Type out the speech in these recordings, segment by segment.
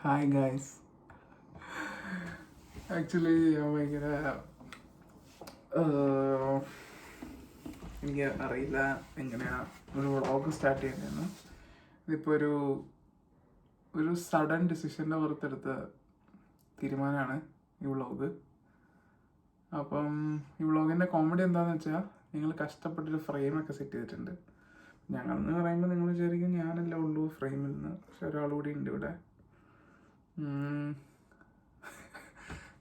Hi guys. Actually ഭയങ്കര എനിക്ക് അറിയില്ല എങ്ങനെയാണ് ഒരു വ്ളോഗ് സ്റ്റാർട്ട് ചെയ്യുന്നതെന്ന്. ഇതിപ്പോൾ ഒരു സഡൻ ഡിസിഷൻ്റെ പുറത്തെടുത്ത തീരുമാനമാണ് ഈ വ്ളോഗ്. അപ്പം ഈ വ്ളോഗിൻ്റെ കോമഡി എന്താണെന്ന് വെച്ചാൽ, നിങ്ങൾ കഷ്ടപ്പെട്ടൊരു ഫ്രെയിമൊക്കെ സെറ്റ് ചെയ്തിട്ടുണ്ട്. ഞങ്ങളെന്ന് പറയുമ്പോൾ നിങ്ങൾ വിചാരിക്കും ഞാനല്ല ഉള്ളൂ ഫ്രെയിമിൽ നിന്ന്, പക്ഷെ ഒരാളുകൂടി ഉണ്ട് ഇവിടെ.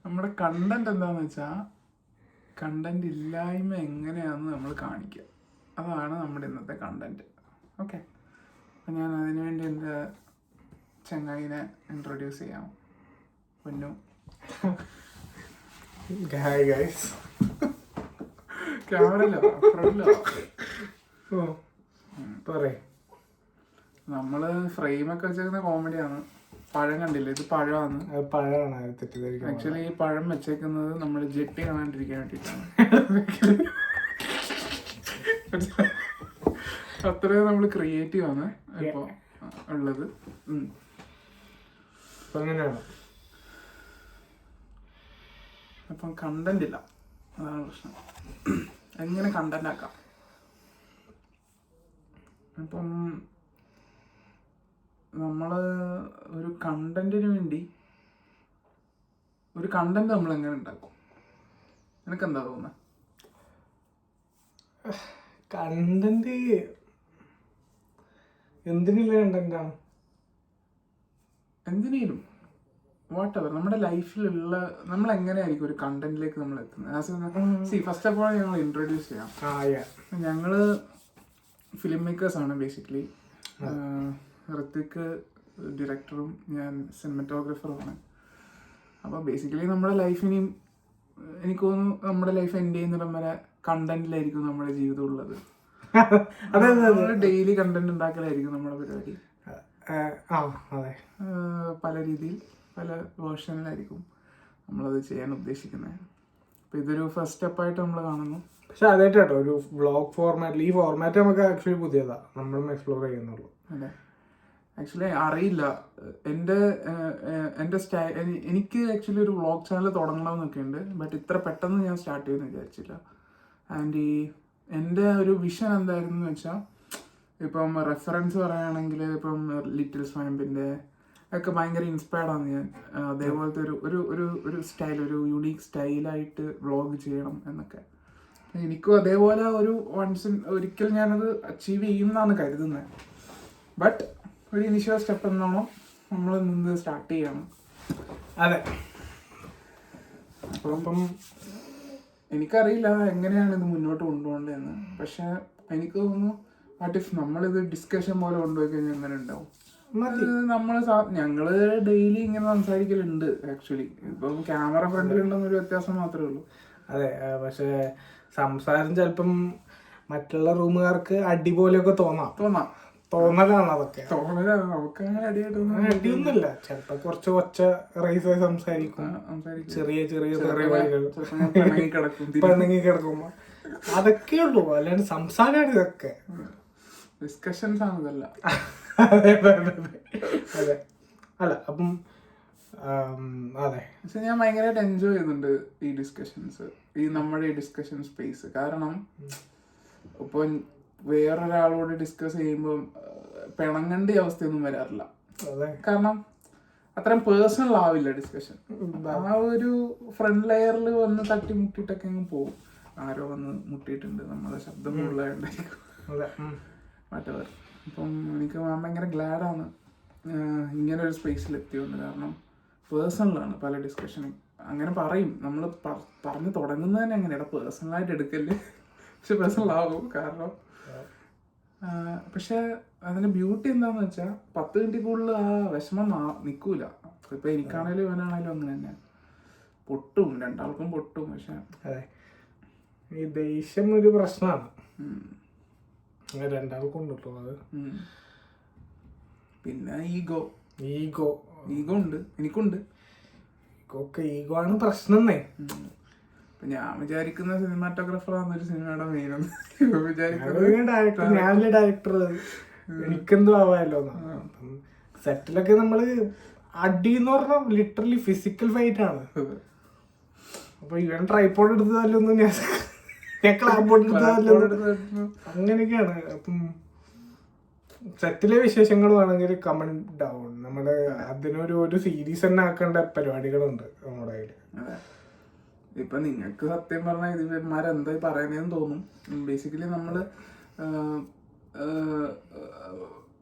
നമ്മുടെ കണ്ടന്റ് എന്താണെന്ന് വെച്ചാൽ, കണ്ടന്റ് ഇല്ലായ്മ എങ്ങനെയാണെന്ന് നമ്മൾ കാണിക്കുക. അതാണ് നമ്മുടെ ഇന്നത്തെ കണ്ടന്റ്. ഓക്കെ, അപ്പം ഞാൻ അതിനുവേണ്ടി എൻ്റെ ചങ്ങായിനെ ഇൻട്രൊഡ്യൂസ് ചെയ്യാം. പൊന്നു. Hi guys. ക്യാമറയിലോ ഫ്രണ്ടിലോ? ഓ പറയേ. നമ്മൾ ഫ്രെയിമൊക്കെ വെച്ചേക്കുന്ന കോമഡിയാണ്. പഴം കണ്ടില്ല, ഇത് പഴമാണ്. പഴമാണ് തെറ്റിദ്ധരിക്കുന്നത്. ആക്ച്വലി ഈ പഴം വെച്ചേക്കുന്നത് നമ്മൾ ജെട്ടി കാണാണ്ടിരിക്കാൻ വേണ്ടിയിട്ടാണ്. അത്രയും നമ്മൾ ക്രിയേറ്റീവ് ആണ് ഇപ്പോൾ ഉള്ളത്. അങ്ങനെയാണ്. അപ്പം കണ്ടന്റ് ഇല്ല, അതാണ് പ്രശ്നം. എങ്ങനെ കണ്ടന്റ് ആക്കാം? അപ്പം നമ്മൾ ഒരു കണ്ടന്റിന് വേണ്ടി ഒരു കണ്ടന്റ് നമ്മൾ എങ്ങനെ ഉണ്ടാക്കും? നിനക്കെന്താ തോന്നുന്നത്? കണ്ടന്റ് എന്തിനുള്ള കണ്ടന്റാണ്? എന്തിനേലും വാട്ടെവർ നമ്മുടെ ലൈഫിലുള്ള നമ്മൾ എങ്ങനെയായിരിക്കും ഒരു കണ്ടന്റിലേക്ക് നമ്മൾ എത്തുന്നത്. ഫസ്റ്റ് ഓഫ് ഓൾ ഞങ്ങൾ ഇൻട്രൊഡ്യൂസ് ചെയ്യാം. ഞങ്ങൾ ഫിലിം മേക്കേഴ്സാണ് ബേസിക്കലി. ഋത്വിക് ഡയറക്ടറും ഞാൻ സിനിമറ്റോഗ്രാഫറുമാണ്. അപ്പോൾ ബേസിക്കലി നമ്മുടെ ലൈഫിനെയും എനിക്ക് തോന്നുന്നു നമ്മുടെ ലൈഫ് എൻഡ് ചെയ്യുന്നിടം വരെ കണ്ടന്റിലായിരിക്കും നമ്മുടെ ജീവിതം ഉള്ളത്. ഡെയിലി കണ്ടന്റ് ഉണ്ടാക്കലായിരിക്കും നമ്മുടെ പരിപാടി. പല രീതിയിൽ പല വേർഷനിലായിരിക്കും നമ്മളത് ചെയ്യാൻ ഉദ്ദേശിക്കുന്നത്. അപ്പോൾ ഇതൊരു ഫസ്റ്റ് സ്റ്റെപ്പായിട്ട് നമ്മൾ കാണുന്നു. പക്ഷെ അതായിട്ട് കേട്ടോ, ഒരു വ്ളോഗ് ഫോർമാറ്റിൽ ഈ ഫോർമാറ്റ് നമുക്ക് ആക്ച്വലി പുതിയതാണ്, നമ്മളും എക്സ്പ്ലോർ ചെയ്യുന്നുള്ളൂ. അതെ, ആക്ച്വലി അറിയില്ല. എൻ്റെ എനിക്ക് ആക്ച്വലി ഒരു വ്ളോഗ് ചാനൽ തുടങ്ങണമെന്നൊക്കെ ഉണ്ട്. ബട്ട് ഇത്ര പെട്ടെന്ന് ഞാൻ സ്റ്റാർട്ട് ചെയ്യുമെന്ന് വിചാരിച്ചില്ല. ആൻഡ് എൻ്റെ ഒരു വിഷൻ എന്തായിരുന്നു എന്ന് വെച്ചാൽ, ഇപ്പം റെഫറൻസ് പറയുകയാണെങ്കിൽ ഇപ്പം ലിറ്റിൽ സ്വാമ്പിൻ്റെ ഒക്കെ ഭയങ്കര ഇൻസ്പയർഡ് ആണ് ഞാൻ. അതേപോലത്തെ ഒരു സ്റ്റൈൽ, ഒരു യുണീക്ക് സ്റ്റൈലായിട്ട് വ്ളോഗ് ചെയ്യണം എന്നൊക്കെ എനിക്കും അതേപോലെ ഒരിക്കൽ ഞാനത് അച്ചീവ് ചെയ്യുമെന്നാണ് കരുതുന്നത്. ബട്ട് ഒരു ഇനിഷ്യൽ സ്റ്റെപ്പ് എന്നാണോ നമ്മൾ നിന്ന് സ്റ്റാർട്ട് ചെയ്യണം. അതെ. അപ്പം എനിക്കറിയില്ല എങ്ങനെയാണ് ഇത് മുന്നോട്ട് കൊണ്ടുപോകേണ്ടതെന്ന്. പക്ഷെ എനിക്ക് തോന്നുന്നു വാട്ട് ഇഫ് നമ്മളിത് ഡിസ്കഷൻ പോലെ കൊണ്ടുപോയി കഴിഞ്ഞാൽ എങ്ങനെ ഉണ്ടാവും? ഞങ്ങള് ഡെയിലി ഇങ്ങനെ സംസാരിക്കലുണ്ട് ആക്ച്വലി. ഇപ്പം ക്യാമറ ഫ്രണ്ടിലുണ്ടെന്നൊരു വ്യത്യാസം മാത്രമേ ഉള്ളൂ. അതെ, പക്ഷെ സംസാരം ചിലപ്പം മറ്റുള്ള റൂമുകാർക്ക് അടിപോലെയൊക്കെ തോന്നലാണ്. അതൊക്കെ നമുക്ക് അങ്ങനെ അടിയൊന്നുമില്ല. ചിലപ്പോ കുറച്ച് ഒച്ച റൈസ് സംസാരിക്കും, ചെറിയ ചെറിയ വരികൾ പിണങ്ങി കിടക്കുമ്പോ അതൊക്കെ ഉള്ളൂ. അല്ലാണ്ട് സംസാരമാണ് ഇതൊക്കെ. ഡിസ്കഷൻസ് ആണ് ഇതല്ല. അതെ. അല്ല അപ്പം അതെ, പക്ഷെ ഞാൻ ഭയങ്കരമായിട്ട് എൻജോയ് ചെയ്യുന്നുണ്ട് ഈ ഡിസ്കഷൻസ്, നമ്മുടെ ഈ ഡിസ്കഷൻ സ്പേസ്. കാരണം ഇപ്പൊ വേറൊരാളോട് ഡിസ്കസ് ചെയ്യുമ്പോൾ പിണങ്ങേണ്ട അവസ്ഥയൊന്നും വരാറില്ല. കാരണം അത്രയും പേഴ്സണൽ ആവില്ല ഡിസ്കഷൻ. ആ ഒരു ഫ്രണ്ട് ലെയറിൽ വന്ന് തട്ടി മുട്ടിയിട്ടൊക്കെ അങ്ങ് പോകും. ആരോ വന്ന് മുട്ടിയിട്ടുണ്ട്, നമ്മുടെ ശബ്ദം കൂടുതലായിട്ടുണ്ടായിരിക്കും മറ്റവർ. അപ്പം എനിക്ക് ഭയങ്കര ഗ്ലാഡാണ് ഇങ്ങനെ ഒരു സ്പേസിൽ എത്തിയുണ്ട്. കാരണം പേഴ്സണലാണ് പല ഡിസ്കഷനും. അങ്ങനെ പറയും നമ്മൾ പറഞ്ഞു തുടങ്ങുന്നത് തന്നെ എങ്ങനെയാണ്, പേഴ്സണലായിട്ട് എടുക്കല്. പക്ഷെ പേഴ്സണൽ ആവും. കാരണം പക്ഷെ അതിന്റെ ബ്യൂട്ടി എന്താന്ന് വെച്ചാൽ 10 മിനിറ്റ് കൂടുതൽ ആ വിഷമം നിൽക്കൂല. ഇപ്പൊ എനിക്കാണേലും ഇവനാണേലും അങ്ങനെ തന്നെ പൊട്ടും, രണ്ടാൾക്കും പൊട്ടും. പക്ഷെ അതെ, ഈ ദേഷ്യം ഒരു പ്രശ്നമാണ് രണ്ടാൾക്കും ഉണ്ടോ അത്. പിന്നെ ഈഗോ ഉണ്ട്, എനിക്കുണ്ട്. ഈഗോ ആണ് പ്രശ്നം. ഞാൻ വിചാരിക്കുന്ന സിനിമാറ്റോഗ്രാഫർ ആണെന്നൊരു സിനിമയുടെ മെയിനെന്ന് ഞാനല്ലേ ഡയറക്ടർ, എനിക്കെന്തോ ആവാമല്ലോ. സെറ്റിലൊക്കെ നമ്മള് അടി എന്ന് പറഞ്ഞാൽ ലിറ്ററലി ഫിസിക്കൽ ഫൈറ്റ് ആണ്. അപ്പൊ ഇവൻ ട്രൈപോഡ് എടുത്തതല്ലൊന്നും ഞാൻ ക്ലാബോർഡ് എടുത്തതല്ലൊന്നും അങ്ങനെയൊക്കെയാണ്. അപ്പം സെറ്റിലെ വിശേഷങ്ങൾ വേണമെങ്കിൽ കമന്റ് ഡൗൺ. നമ്മള് അതിനൊരു സീരീസ് തന്നെ ആക്കേണ്ട പരിപാടികളുണ്ട് നമ്മുടെ കയ്യില്. ഇപ്പൊ നിങ്ങൾക്ക് സത്യം പറഞ്ഞാൽ ഇവന്മാരെന്താ പറയുന്നതെന്ന് തോന്നും. ബേസിക്കലി നമ്മള്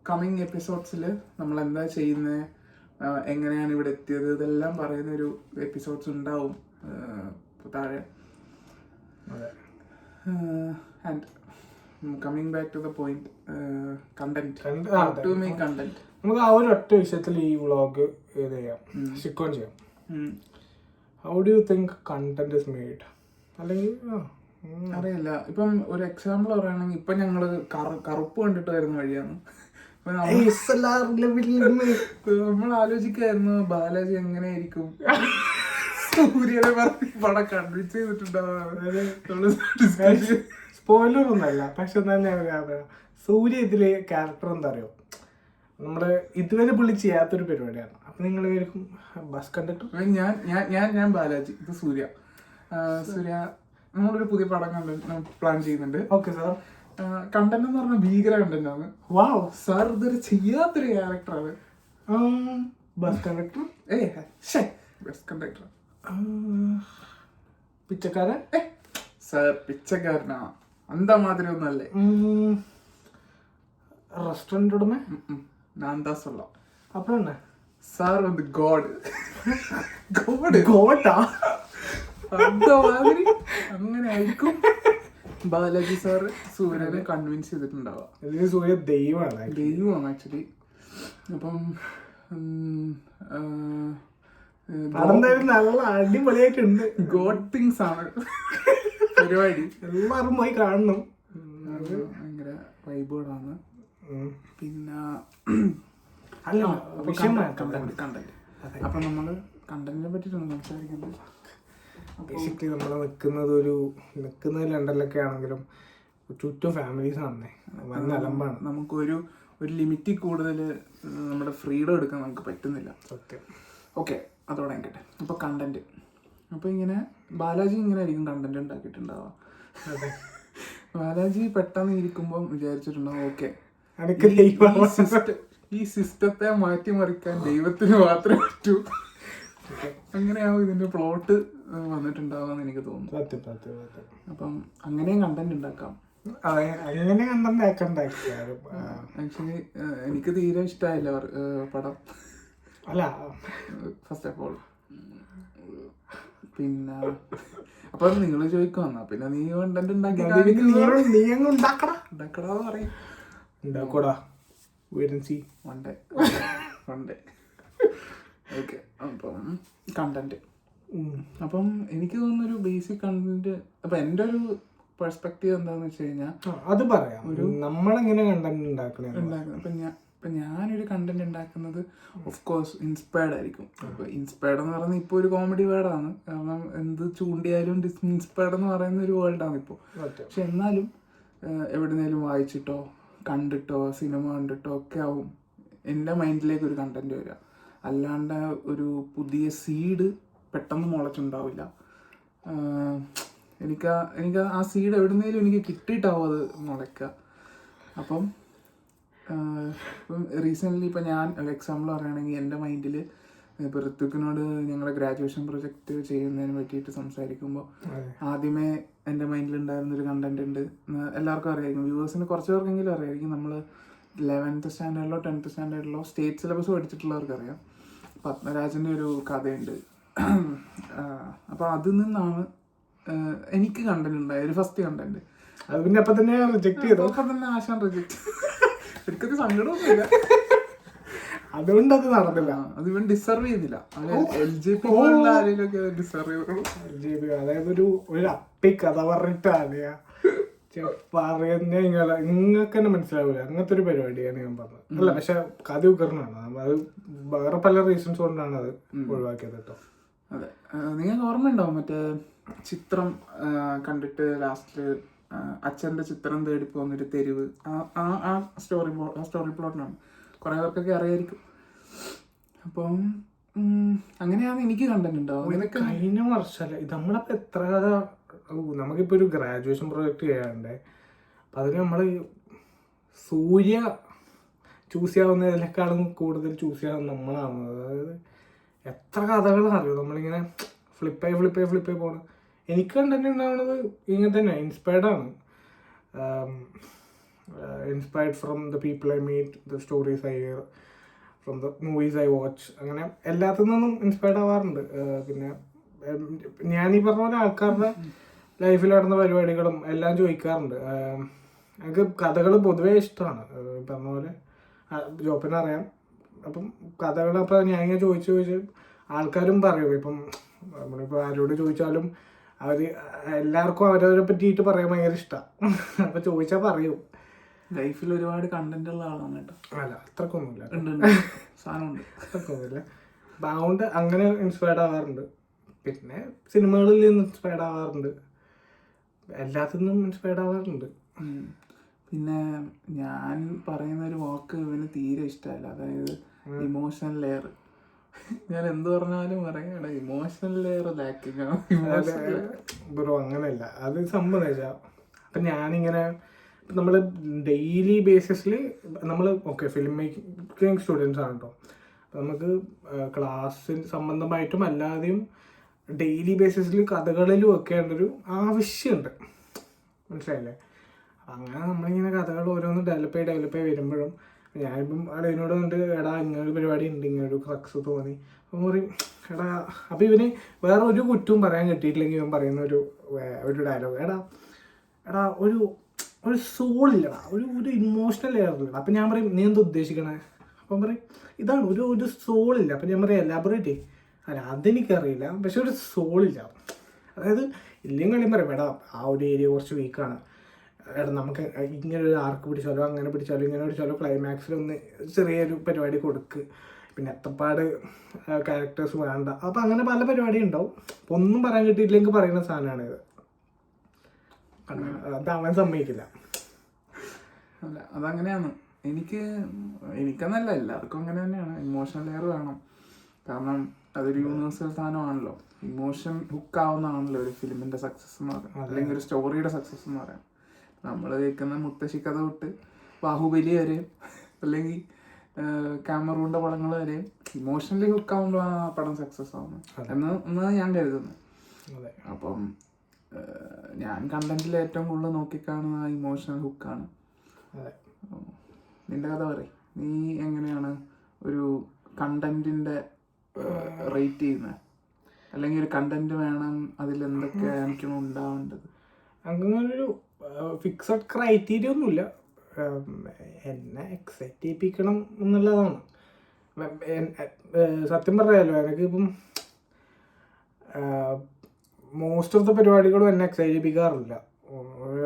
കമ്മിങ് എപ്പിസോഡ്സിൽ നമ്മൾ എന്താ ചെയ്യുന്നത്, എങ്ങനെയാണ് ഇവിടെ എത്തിയത്, ഇതെല്ലാം പറയുന്നൊരു എപ്പിസോഡ്സ് ഉണ്ടാവും താഴെ. And coming back to the point, content, how to make content. നമുക്ക് ആ ഒരു ഒറ്റ വിഷയത്തിൽ ഈ വ്ളോഗ് ചെയ്യാം, സ്റ്റിക്ക് ഓൺ ചെയ്യാം. How do you think content is made? അല്ലെങ്കിൽ അറിയില്ല. ഇപ്പം ഒരു എക്സാമ്പിൾ പറയുകയാണെങ്കിൽ ഇപ്പൊ ഞങ്ങള് കറുപ്പ് കണ്ടിട്ട് വരുന്ന വഴിയാണ്. നമ്മൾ ആലോചിക്കായിരുന്നു ബാലാജി എങ്ങനെയായിരിക്കും സൂര്യനെ പടം കൺവിൻസ് ചെയ്തിട്ടുണ്ടാവുക. സ്പോയിലർ ഒന്നല്ല, പക്ഷെ സൂര്യ ഇതിലെ ക്യാരക്ടർ എന്താ അറിയോ, നമ്മള് ഇതുവരെ പുള്ളി ചെയ്യാത്തൊരു പരിപാടിയാണ്. അപ്പൊ നിങ്ങൾ വിചാരിക്കും ബസ് കണ്ടക്ടർ. ഞാൻ ബാലാജി, ഇത് സൂര്യ. നമ്മളൊരു പുതിയ പടം പ്ലാൻ ചെയ്യുന്നുണ്ട്. Okay sir. കണ്ടന്റ് എന്ന് പറഞ്ഞാൽ ഭീകര കണ്ടന്റ് ആണ്. വാവ് സാർ ഇതൊരു ചെയ്യാത്തൊരു ക്യാരക്ടറാണ് ബസ് കണ്ടക്ടർ. ബസ് കണ്ടക്ടർ പിച്ചക്കാരൻ. സാർ പിച്ചക്കാരനാ, അന്താ മാതിരി ഒന്നല്ലേ. റെസ്റ്റോറന്റ് ഉടമ ഞാൻ താ സൊല്ല. അപ്പൊ സാർ വന്ന് ഗോഡ് ഗോഡാ അന്താ മാതിരി അങ്ങനെ ആയിരിക്കും ബാലാജി സാർ സൂര്യനെ കൺവിൻസ് ചെയ്തിട്ടുണ്ടാവുക. സൂര്യ ദൈവമാണ് ആക്ച്വലി. അപ്പം നല്ല അടിപൊളിയായിട്ടുണ്ട്. ഗോഡ് തിങ്സ് ആണ് പരിപാടി. എല്ലാവരും പോയി കാണണം. ഭയങ്കര വൈബോടാണ്. പിന്നെ കണ്ടന്റ്. അപ്പൊ നമ്മള് കണ്ടന്റിനെ പറ്റിയിട്ടാണ് സംസാരിക്കുന്നത്. ബേസിക്കലി നമ്മൾ നിൽക്കുന്നത് ലണ്ടനിലൊക്കെ ആണെങ്കിലും ചുറ്റും ഫാമിലീസ് ആണേ, വന്ന അലമ്പാണ്. നമുക്കൊരു ലിമിറ്റിൽ കൂടുതൽ നമ്മുടെ ഫ്രീഡം എടുക്കാൻ നമുക്ക് പറ്റുന്നില്ല. സത്യം. ഓക്കെ, അതോടെ കേട്ടെ. അപ്പോൾ കണ്ടന്റ്, അപ്പോൾ ഇങ്ങനെ ബാലാജി ഇങ്ങനെ ആയിരിക്കും കണ്ടന്റ് ഉണ്ടാക്കിയിട്ടുണ്ടാവുക. ബാലാജി പെട്ടെന്ന് ഇരിക്കുമ്പോൾ വിചാരിച്ചിട്ടുണ്ടാവും ഓക്കെ ഈ സിസ്റ്റത്തെ മാറ്റിമറിക്കാൻ ദൈവത്തിന് മാത്രമേ പറ്റൂ. അങ്ങനെയാവും ഇതിന്റെ പ്ലോട്ട് വന്നിട്ടുണ്ടാവാന്ന് എനിക്ക് തോന്നുന്നു. അപ്പം അങ്ങനെയും കണ്ടന്റ് ഉണ്ടാക്കാം. ആക്ച്വലി എനിക്ക് തീരെ ഇഷ്ടമായില്ല പടം. അല്ല, ഫസ്റ്റ് ഓഫ് ഓൾ പിന്നെ അപ്പൊ നിങ്ങൾ ചോദിക്കുവന്നാ പിന്നെ നീ കണ്ടന്റ് ഉണ്ടാക്കടാന്ന് പറയും. ഓക്കെ. അപ്പം കണ്ടന്റ്, അപ്പം എനിക്ക് തോന്നുന്നൊരു ബേസിക് കണ്ടന്റ്, അപ്പൊ എന്റെ ഒരു പെർസ്പെക്റ്റീവ് എന്താന്ന് വെച്ച് കഴിഞ്ഞാൽ അത് പറയാം. നമ്മളെങ്ങനെ കണ്ടന്റ് ഉണ്ടാക്കുന്നത്. ഇപ്പൊ ഞാനൊരു കണ്ടന്റ് ഉണ്ടാക്കുന്നത് ഓഫ് കോഴ്സ് ഇൻസ്പയർഡ് ആയിരിക്കും. അപ്പൊ ഇൻസ്പയർഡ് എന്ന് പറയുന്നത് ഇപ്പോൾ ഒരു കോമഡി വേർഡാണ്, കാരണം എന്ത് ചൂണ്ടിയാലും ഇൻസ്പയർഡ് എന്ന് പറയുന്ന ഒരു വേൾഡാണ് ഇപ്പോൾ. പക്ഷെ എന്നാലും എവിടെന്നേലും വായിച്ചിട്ടോ കണ്ടിട്ടോ സിനിമ കണ്ടിട്ടോ ഒക്കെ ആവും എൻ്റെ മൈൻഡിലേക്ക് ഒരു കണ്ടന്റ് വരിക. അല്ലാണ്ട് ഒരു പുതിയ സീഡ് പെട്ടെന്ന് മുളച്ചുണ്ടാവില്ല. എനിക്ക് ആ സീഡ് എവിടുന്നേലും എനിക്ക് കിട്ടിയിട്ടാവും അത് മുളയ്ക്കുക. അപ്പം റീസെൻ്റ്ലി ഇപ്പം ഞാൻ ഒരു എക്സാമ്പിൾ പറയുകയാണെങ്കിൽ എൻ്റെ മൈൻഡിൽ ഇപ്പോൾ ഋത്വിക്കിനോട് ഞങ്ങളുടെ ഗ്രാജുവേഷൻ പ്രൊജക്റ്റ് ചെയ്യുന്നതിന് പറ്റിയിട്ട് സംസാരിക്കുമ്പോൾ ആദ്യമേ എൻ്റെ മൈൻഡിലുണ്ടായിരുന്നൊരു കണ്ടന്റ് ഉണ്ട്. എല്ലാവർക്കും അറിയായിരിക്കും, വ്യൂവേഴ്സിന് കുറച്ച് പേർക്കെങ്കിലും അറിയായിരിക്കും. നമ്മൾ 11th സ്റ്റാൻഡേർഡിലോ 10th സ്റ്റാൻഡേർഡിലോ സ്റ്റേറ്റ് സിലബസ് പഠിച്ചിട്ടുള്ളവർക്കറിയാം, പത്മരാജൻ്റെ ഒരു കഥയുണ്ട്. അപ്പോൾ അതിൽ നിന്നാണ് എനിക്ക് കണ്ടന്റ് ഉണ്ടായത്, ഒരു ഫസ്റ്റ് കണ്ടന്റ്. അത് പിന്നെ അപ്പം തന്നെ റിജക്ട് ചെയ്തു. അപ്പം തന്നെ ആശാൻ റിജക്ട്. എനിക്കത് സങ്കടമൊന്നുമില്ല, അതുകൊണ്ട് അത് നടന്നില്ല. അത് ഇവൻ ഡിസർവ് ചെയ്യുന്നില്ല. LJP ഡിസർവ് ചെയ്തു. അതായത് ഒരു അപ്പി കഥ പറഞ്ഞിട്ടാണ് പറയുന്ന നിങ്ങൾക്ക് തന്നെ മനസ്സിലാവില്ല. അങ്ങനത്തെ ഒരു പരിപാടിയാണ് ഞാൻ പറഞ്ഞത്. അല്ല, പക്ഷെ കഥ ഉക്കറിനാണ്. അത് വേറെ പല റീസൺസ് കൊണ്ടാണ് അത് ഒഴിവാക്കിയത് കേട്ടോ. അതെ, നിങ്ങൾക്ക് ഓർമ്മ ഉണ്ടാവും മറ്റേ ചിത്രം കണ്ടിട്ട് ലാസ്റ്റില് അച്ഛൻ്റെ ചിത്രം തേടി പോകുന്നൊരു തെരുവ്. ആ സ്റ്റോറി പ്ലോട്ടിനാണ്, കുറേ പേർക്കൊക്കെ അറിയായിരിക്കും. അപ്പം അങ്ങനെയാണ് എനിക്ക് കണ്ടന്റ് ഉണ്ടാവും. ഇതൊക്കെ കഴിഞ്ഞ വർഷമല്ല ഇത് നമ്മളപ്പോ എത്ര കഥ. നമുക്കിപ്പോ ഒരു ഗ്രാജുവേഷൻ പ്രോജക്റ്റ് ചെയ്യാറുണ്ട്. അപ്പം അതിന് നമ്മൾ സൂര്യ ചൂസ് ചെയ്യാവുന്നതിനേക്കാളും കൂടുതൽ ചൂസ് ചെയ്യാവുന്ന നമ്മളാണ്. അതായത് എത്ര കഥകളാണ് അറിയോ നമ്മളിങ്ങനെ ഫ്ലിപ്പായി പോകണം. എനിക്ക് കണ്ടന്റ് ഉണ്ടാവുന്നത് ഇങ്ങനെ തന്നെ ഇൻസ്പയർഡ് ആണ്. Inspired from the people I meet, the stories I hear, from the movies I watch. അങ്ങനെ എല്ലാത്തിൽ നിന്നും ഇൻസ്പയർഡ് ആവാറുണ്ട്. പിന്നെ ഞാനീ പറഞ്ഞ പോലെ ആൾക്കാരുടെ ലൈഫിൽ നടന്ന പരിപാടികളും എല്ലാം ചോദിക്കാറുണ്ട്. എനിക്ക് കഥകൾ പൊതുവേ ഇഷ്ടമാണ്. പറഞ്ഞ പോലെ ജോപ്പിനെ അറിയാം. അപ്പം കഥകൾ അപ്പം ഞാൻ ഇങ്ങനെ ചോദിച്ച് ആൾക്കാരും പറയും. ഇപ്പം നമ്മളിപ്പോൾ ആരോട് ചോദിച്ചാലും അവർ എല്ലാവർക്കും അവരവരെ പറ്റിയിട്ട് പറയാൻ ഭയങ്കര ഇഷ്ടമാണ്. അപ്പം ചോദിച്ചാൽ പറയും. ലൈഫിൽ ഒരുപാട് കണ്ടന്റ് ഉള്ള ആളാണ് കേട്ടോ. അല്ല അത്രക്കൊന്നുമില്ല, സാധനമുണ്ട്, അത്രക്കൊന്നുമില്ല. അപ്പം അതുകൊണ്ട് അങ്ങനെ ഇൻസ്പയർഡ് ആവാറുണ്ട്. പിന്നെ സിനിമകളിൽ നിന്ന് ഇൻസ്പയർഡ് ആവാറുണ്ട്, എല്ലാത്തിൽ നിന്നും ഇൻസ്പയർഡ് ആവാറുണ്ട്. പിന്നെ ഞാൻ പറയുന്ന ഒരു വാക്ക് ഇവന് തീരെ ഇഷ്ടമല്ല, അതായത് ഇമോഷണൽ ലെയർ. ഞാൻ എന്ത് പറഞ്ഞാലും പറയണ ഇമോഷണൽ ലെയർ ലാക്കിങ് ആണ്. ബ്രോ അങ്ങനെയല്ല, അത് സംഭവം വെച്ചാൽ അപ്പം ഞാനിങ്ങനെ നമ്മൾ ഡെയിലി ബേസിസിൽ നമ്മൾ ഓക്കെ ഫിലിം മേക്കിംഗ് സ്റ്റുഡൻസ് ആണ് കേട്ടോ. അപ്പം നമുക്ക് ക്ലാസ്സിൽ സംബന്ധമായിട്ടും അല്ലാതെയും ഡെയിലി ബേസിസിൽ കഥകളിലും ഒക്കെ ഉള്ളൊരു ആവശ്യമുണ്ട്, മനസ്സിലായില്ലേ? അങ്ങനെ നമ്മളിങ്ങനെ കഥകൾ ഓരോന്ന് ഡെവലപ്പ് ചെയ്ത് വരുമ്പോഴും ഞാനിപ്പം അതിനോട് വന്നിട്ട് എടാ ഇങ്ങനൊരു പരിപാടി ഉണ്ട്, ഇങ്ങനൊരു സക്സസ് തോന്നി അപ്പം പറയും എടാ. അപ്പം ഇവന് വേറെ ഒരു കുറ്റവും പറയാൻ കിട്ടിയിട്ടില്ലെങ്കിൽ ഇവൻ പറയുന്ന ഒരു ഡയലോഗ്, എടാ ഒരു സോളില്ലടാ, ഒരു ഇമോഷണൽ ലെയർ ഇല്ലടാ. അപ്പം ഞാൻ പറയും നീ എന്താ ഉദ്ദേശിക്കണേ? അപ്പം പറയും ഇതാണ് ഒരു സോളില്ല. അപ്പം ഞാൻ പറയും എലാബറേറ്റ് ചെയ്യും. അല്ല അതെനിക്കറിയില്ല, പക്ഷെ ഒരു സോളില്ല. അതായത് ഇല്ലെങ്കിൽ കളിയും പറയും എടാ ആ ഒരു ഏരിയ കുറച്ച് വീക്കാണ്, എടാ നമുക്ക് ഇങ്ങനെ ഒരു ആർക്ക് പിടിച്ചാലോ അങ്ങനെ പിടിച്ചാലോ ഇങ്ങനെ പിടിച്ചാലോ ക്ലൈമാക്സിലൊന്ന് ചെറിയൊരു പരിപാടി കൊടുക്ക്, പിന്നെ എത്രപ്പാട് ക്യാരക്ടേഴ്സ് വേണ്ട. അപ്പം അങ്ങനെ പല പരിപാടി ഉണ്ടാവും. അപ്പം ഒന്നും പറയാൻ കിട്ടിയില്ലെങ്കിൽ പറയുന്ന സാധനമാണിത്. അത് അവൻ സമ്മതിക്കില്ല. അല്ല അതങ്ങനെയാണ്. എനിക്കെന്നല്ല എല്ലാവർക്കും അങ്ങനെ തന്നെയാണ്. ഇമോഷണൽ ലെയർ വേണം. കാരണം അതൊരു യൂണിവേഴ്സൽ സാധനമാണല്ലോ. ഇമോഷൻ ഹുക്കാവുന്നതാണല്ലോ ഒരു ഫിലിമിൻ്റെ സക്സസ് എന്ന് പറയാം, അല്ലെങ്കിൽ ഒരു സ്റ്റോറിയുടെ സക്സസ് എന്ന് പറയാം. നമ്മൾ കേൾക്കുന്ന മുത്തശ്ശി കഥ തൊട്ട് ബാഹുബലി വരെയും അല്ലെങ്കിൽ ക്യാമറൂണിൻ്റെ പടങ്ങൾ വരെയും ഇമോഷണലി ഹുക്കാവുമ്പോഴാണ് ആ പടം സക്സസ് ആവുന്നത് എന്നാണ് ഞാൻ കരുതുന്നത്. അപ്പം ഞാൻ കണ്ടന്റിൽ ഏറ്റവും കൂടുതൽ നോക്കിക്കാണുന്ന ഇമോഷണൽ ഹുക്കാണ്. നിന്റെ കഥ പറയും, നീ എങ്ങനെയാണ് ഒരു കണ്ടന്റിന്റെ റേറ്റ് ചെയ്യുന്നത്? അല്ലെങ്കിൽ ഒരു കണ്ടന്റ് വേണം, അതിലെന്തൊക്കെ എനിക്കാണ് ഉണ്ടാവേണ്ടത്? അങ്ങനൊരു ഫിക്സഡ് ക്രൈറ്റീരിയ ഒന്നുമില്ല. എന്നെ എക്സൈറ്റ് ചെയ്യിപ്പിക്കണം എന്നുള്ളതാണ്. സത്യം പറയാലോ, എനിക്കിപ്പം മോസ്റ്റ് ഓഫ് ദ പരിപാടികളും എന്നെ എക്സൈറ്റ് ചെയ്യിപ്പിക്കാറില്ല.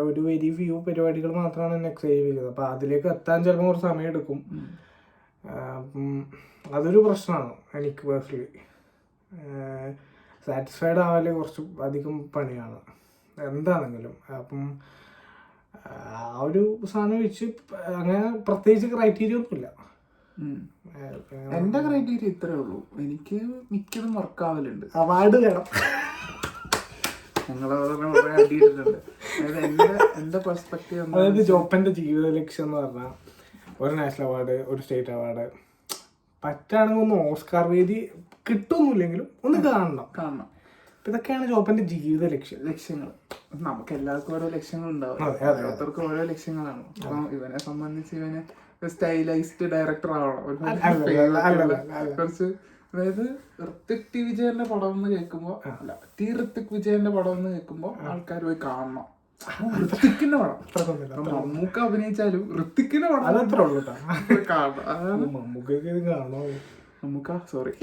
ഒരു വെരി ഫ്യൂ പരിപാടികൾ മാത്രമാണ് എന്നെ എക്സൈറ്റ് ചെയ്യിപ്പിക്കുന്നത്. അപ്പം അതിലേക്ക് എത്താൻ ചിലപ്പോൾ കുറച്ച് സമയം എടുക്കും. അതൊരു പ്രശ്നമാണ് എനിക്ക് പേഴ്സണലി. സാറ്റിസ്ഫൈഡ് ആവാൻ കുറച്ച് അധികം പണിയാണ് എന്താണെങ്കിലും. അപ്പം ആ ഒരു സാധനം വെച്ച് അങ്ങനെ പ്രത്യേകിച്ച് ക്രൈറ്റീരിയ ഒന്നുമില്ല. എൻ്റെ ക്രൈറ്റീരിയ ഇത്രേ ഉള്ളൂ. എനിക്ക് മിക്കതും വർക്കാവലുണ്ട്. അവാർഡ് വേണം. എൻ്റെ പെർസ്പെക്റ്റീവ് അതായത് ജോപ്പൻ്റെ ജീവിത ലക്ഷ്യം എന്ന് പറഞ്ഞാൽ ഒരു നാഷണൽ അവാർഡ്, ഒരു സ്റ്റേറ്റ് അവാർഡ്, പറ്റുകയാണെങ്കിൽ ഒന്ന് ഓസ്കാർ വേദി കിട്ടുമൊന്നുമില്ലെങ്കിലും ഒന്ന് കാണണം. ഇതൊക്കെയാണ് ജോപ്പൻ്റെ ജീവിത ലക്ഷ്യങ്ങൾ. നമുക്ക് എല്ലാവർക്കും ഓരോ ലക്ഷ്യങ്ങൾ ഉണ്ടാവും, ഓരോരുത്തർക്കും ഓരോ ലക്ഷ്യങ്ങളാണ്. അപ്പം ഇവനെ സംബന്ധിച്ച് ഇവന് സ്റ്റൈലൈസ്ഡ് ഡയറക്ടർ ആവണം, കുറച്ച്. അതായത് ഋത്വിക് വിജയന്റെ പടം എന്ന് കേൾക്കുമ്പോ അല്ല ഋത്വിക് വിജയന്റെ പടം എന്ന് കേൾക്കുമ്പോ ആൾക്കാർ പോയി കാണണം. ഋത്വിക്കിന്റെ പടം മമ്മൂക്ക അഭിനയിച്ചാലും ഋത്വിക്കിന്റെ പടം കാണണം. മമ്മൂക്ക സോറി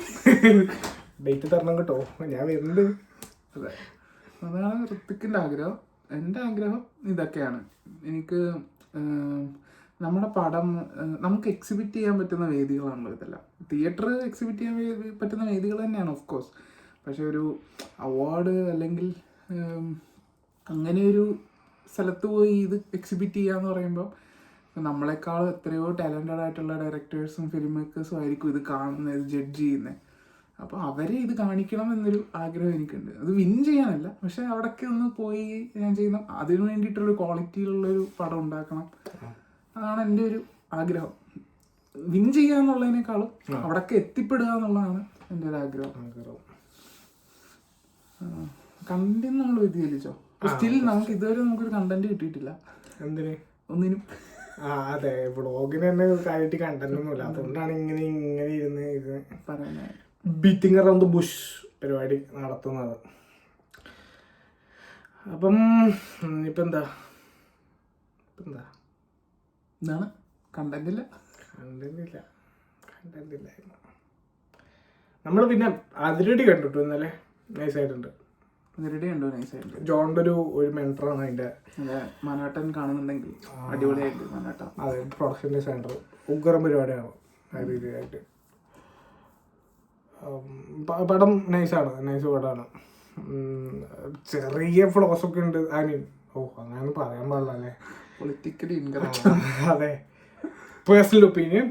ഡേറ്റ് തരണം കേട്ടോ, ഞാൻ വരുന്നുണ്ട്. അതെ, അതാണ് ഋത്വിക്കിന്റെ ആഗ്രഹം. എൻ്റെ ആഗ്രഹം ഇതൊക്കെയാണ്. എനിക്ക് നമ്മുടെ പടം നമുക്ക് എക്സിബിറ്റ് ചെയ്യാൻ പറ്റുന്ന വേദികളാണല്ലോ ഇതെല്ലാം. തിയേറ്റർ എക്സിബിറ്റ് ചെയ്യാൻ പറ്റുന്ന വേദികൾ തന്നെയാണ് ഓഫ് കോഴ്സ്. പക്ഷെ ഒരു അവാർഡ് അല്ലെങ്കിൽ അങ്ങനെയൊരു സ്ഥലത്ത് പോയി ഇത് എക്സിബിറ്റ് ചെയ്യാന്ന് പറയുമ്പോൾ നമ്മളെക്കാളും എത്രയോ ടാലൻറ്റഡ് ആയിട്ടുള്ള ഡയറക്ടേഴ്സും ഫിലിം മേക്കേഴ്സും ആയിരിക്കും ഇത് കാണുന്നത്, ഇത് ജഡ്ജ് ചെയ്യുന്നത്. അപ്പോൾ അവരെ ഇത് കാണിക്കണം എന്നൊരു ആഗ്രഹം എനിക്കുണ്ട്. അത് വിൻ ചെയ്യാനല്ല, പക്ഷെ അവിടേക്ക് ഒന്ന് പോയി ഞാൻ ചെയ്യുന്ന അതിനു വേണ്ടിയിട്ടുള്ളൊരു ക്വാളിറ്റിയിലുള്ളൊരു പടം ഉണ്ടാക്കണം. അതാണ് എൻ്റെ ഒരു ആഗ്രഹം. വിൻ ചെയ്യുക എന്നുള്ളതിനേക്കാളും അവിടേക്ക് എത്തിപ്പെടുക എന്നുള്ളതാണ് എൻ്റെ ഒരു ആഗ്രഹം. കണ്ടന്റ് നമ്മൾ വ്യതിചലിച്ചോ? സ്റ്റിൽ നമുക്ക് ഇതുവരെ നമുക്കൊരു കണ്ടന്റ് കിട്ടിയിട്ടില്ല. എന്തിന്? ഒന്നിനും. അതെ, വ്ളോഗിന് തന്നെ കാര്യമായിട്ട് കണ്ടന്റ് ഒന്നുമില്ല. അതുകൊണ്ടാണ് ഇങ്ങനെ ഇരുന്ന് പറയാനായി ബീറ്റിംഗ് അറൗണ്ട് ദ ബുഷ് പരിപാടി നടത്തുന്നത്. അപ്പം ഇപ്പം എന്താ എന്താണ് കണ്ടന്റില്ല. കണ്ടന്റില്ലായിരുന്നു. നമ്മൾ പിന്നെ അതിരടി കണ്ടിട്ടു ഇന്നലെ. നൈസായിട്ടുണ്ട്. അതിരടി കണ്ടു, നൈസായിട്ട്. ജോണിന്റെ ഒരു മെൻറ്ററാണ് അതിന്റെ. മനാട്ടൻ കാണുന്നുണ്ടെങ്കിൽ അടിപൊളിയായിട്ട് മനാട്ട. അതെ, പ്രൊഡക്ഷൻ ഡിസൈനർ. ഉഗ്രം പരിപാടിയാണ് അതിലായിട്ട്. പടം നൈസാണ്, നൈസ് പടമാണ്. ചെറിയ ഫ്ലോസ് ഒക്കെ ഉണ്ട്. അങ്ങനെ പറയാൻ പാടില്ല അല്ലേ, പൊളിറ്റിക്കലി ഇൻകറക്റ്റ്. അതെ, പേഴ്സണൽ ഒപ്പീനിയൻ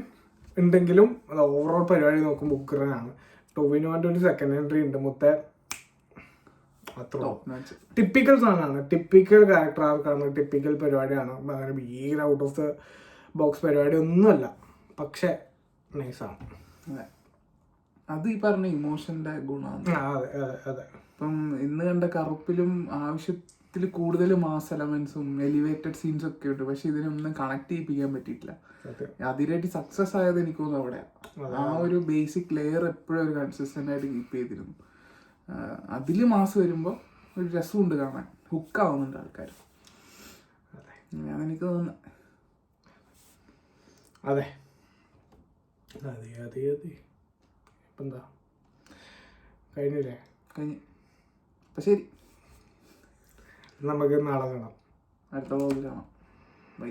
ഉണ്ടെങ്കിലും അത് ഓവറോൾ പരിപാടി നോക്കുമ്പോൾ ഉഗ്രനാണ്. ടോവിനോന്റെ ഒരു സെക്കൻഡ് എൻട്രി ഉണ്ട് മുത്തേ, അത്ര ടിപ്പിക്കൽ സാധനമാണ്. ടിപ്പിക്കൽ ക്യാരക്ടർ ആർക്കാണ്, ടിപ്പിക്കൽ പരിപാടിയാണ്. അങ്ങനെ ഭീകര ഔട്ട് ഓഫ് ദ ബോക്സ് പരിപാടി ഒന്നുമല്ല, പക്ഷെ നൈസാണ്. അത് ഈ പറഞ്ഞ ഇമോഷന്റെ ഗുണമാണ്. ഇപ്പം ഇന്ന് കണ്ട കറുപ്പിലും ആവശ്യത്തിൽ കൂടുതൽ മാസ് എലമെന്റ്സും എലിവേറ്റഡ് സീൻസും ഒക്കെ ഉണ്ട്, പക്ഷെ ഇതിനൊന്നും കണക്ട് ചെയ്യിപ്പിക്കാൻ പറ്റിയിട്ടില്ല. അതിനായിട്ട് സക്സസ് ആയത് എനിക്ക് തോന്നുന്നു അവിടെയാണ്. ആ ഒരു ബേസിക് ലെയർ എപ്പോഴും ഒരു കൺസിസ്റ്റന്റ് ആയിട്ട് കീപ്പ് ചെയ്തിരുന്നു. അതിൽ മാസ് വരുമ്പോൾ ഒരു രസമുണ്ട് കാണാൻ, ഹുക്കാവുന്നുണ്ട് ആൾക്കാർ. അതെനിക്ക് തോന്നുന്നത്. അതെ അതെ അതെ അതെ. ഇപ്പം എന്താ കഴിഞ്ഞില്ലേ? കഴിഞ്ഞ്. അപ്പം ശരി, നമുക്ക് നാളെ കാണാം. അടുത്ത വ്ളോഗിൽ കാണാം. ബൈ.